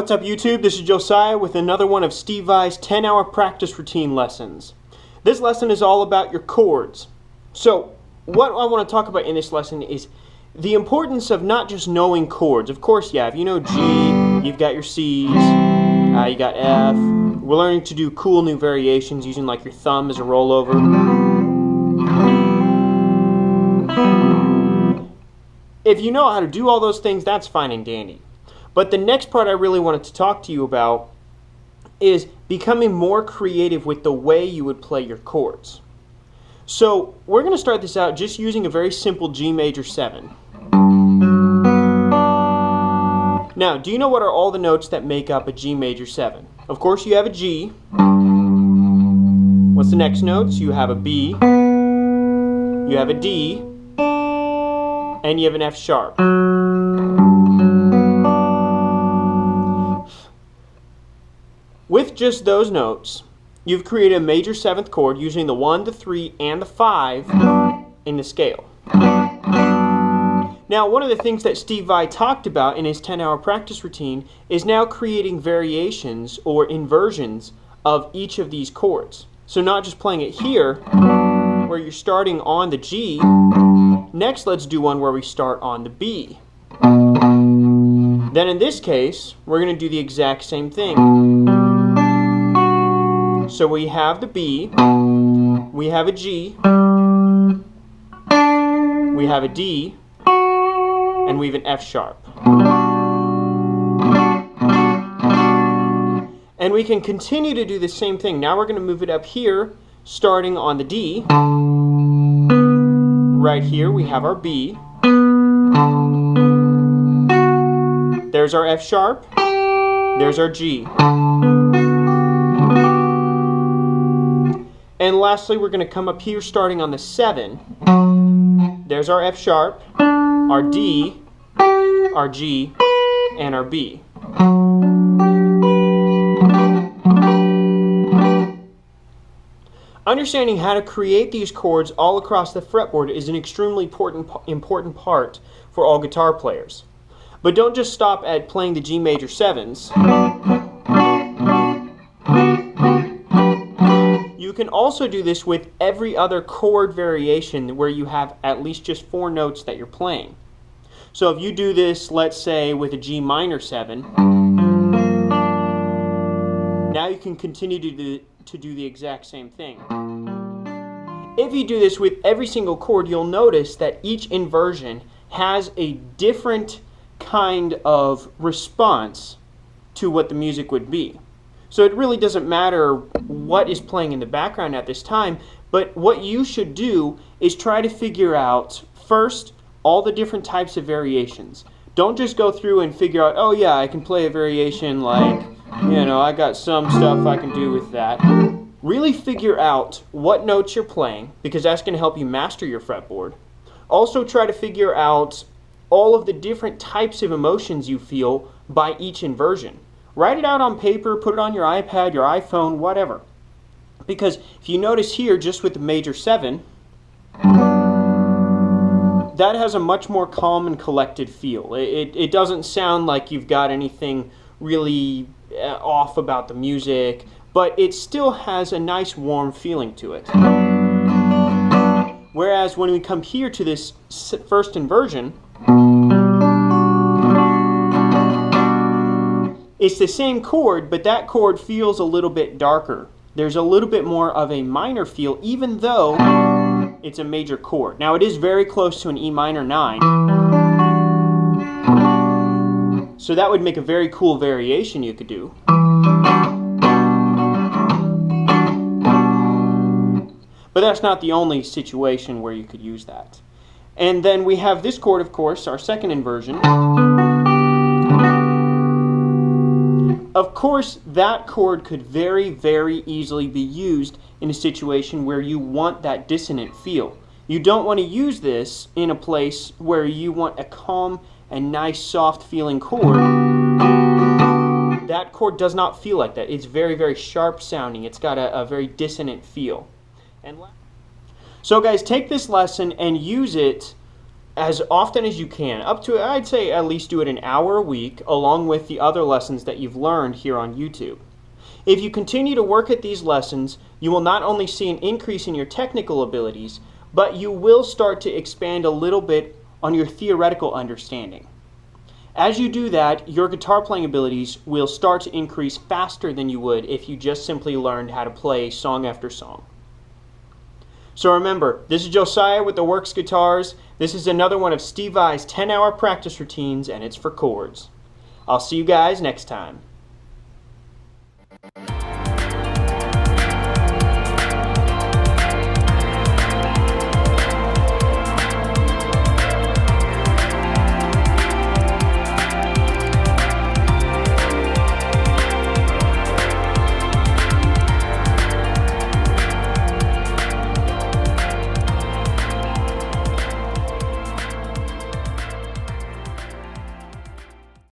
What's up YouTube? This is Josiah with another one of Steve Vai's 10-hour practice routine lessons. This lesson is all about your chords. So what I want to talk about in this lesson is the importance of not just knowing chords. Of course, yeah, if you know G, you've got your C's, you got F. We're learning to do cool new variations using like your thumb as a rollover. If you know how to do all those things, that's fine and dandy. But the next part I really wanted to talk to you about is becoming more creative with the way you would play your chords. So we're going to start this out just using a very simple G major 7. Now, do you know what are all the notes that make up a G major 7? Of course, you have a G. What's the next notes? You have a B, you have a D, and you have an F sharp. With just those notes, you've created a major 7th chord using the 1, the 3, and the 5 in the scale. Now, one of the things that Steve Vai talked about in his 10-hour practice routine is now creating variations or inversions of each of these chords. So not just playing it here, where you're starting on the G. Next, let's do one where we start on the B. Then in this case, we're going to do the exact same thing. So we have the B, we have a G, we have a D, and we have an F sharp. And we can continue to do the same thing. Now we're going to move it up here, starting on the D. Right here we have our B. There's our F sharp. There's our G. And lastly, we're going to come up here starting on the 7. There's our F sharp, our D, our G, and our B. Understanding how to create these chords all across the fretboard is an extremely important part for all guitar players. But don't just stop at playing the G major 7s. You can also do this with every other chord variation where you have at least just 4 notes that you're playing. So if you do this, let's say, with a G minor 7, now you can continue to do the exact same thing. If you do this with every single chord, you'll notice that each inversion has a different kind of response to what the music would be. So it really doesn't matter what is playing in the background at this time, but what you should do is try to figure out first all the different types of variations. Don't just go through and figure out, oh yeah, I can play a variation like, you know, I got some stuff I can do with that. Really figure out what notes you're playing, because that's going to help you master your fretboard. Also try to figure out all of the different types of emotions you feel by each inversion. Write it out on paper, put it on your iPad, your iPhone, whatever. Because if you notice here, just with the major 7, that has a much more calm and collected feel. It doesn't sound like you've got anything really off about the music, but it still has a nice warm feeling to it. Whereas when we come here to this first inversion, it's the same chord, but that chord feels a little bit darker. There's a little bit more of a minor feel, even though it's a major chord. Now it is very close to an E minor 9. So that would make a very cool variation you could do. But that's not the only situation where you could use that. And then we have this chord, of course, our second inversion. Of course, that chord could very, very easily be used in a situation where you want that dissonant feel. You don't want to use this in a place where you want a calm and nice, soft feeling chord. That chord does not feel like that. It's very, very sharp sounding. It's got a very dissonant feel. So guys, take this lesson and use it as often as you can, up to, I'd say, at least do it an hour a week, along with the other lessons that you've learned here on YouTube. If you continue to work at these lessons, you will not only see an increase in your technical abilities, but you will start to expand a little bit on your theoretical understanding. As you do that, your guitar playing abilities will start to increase faster than you would if you just simply learned how to play song after song. So remember, this is Josiah with the Works Guitars. This is another one of Steve Vai's 10-hour practice routines, and it's for chords. I'll see you guys next time.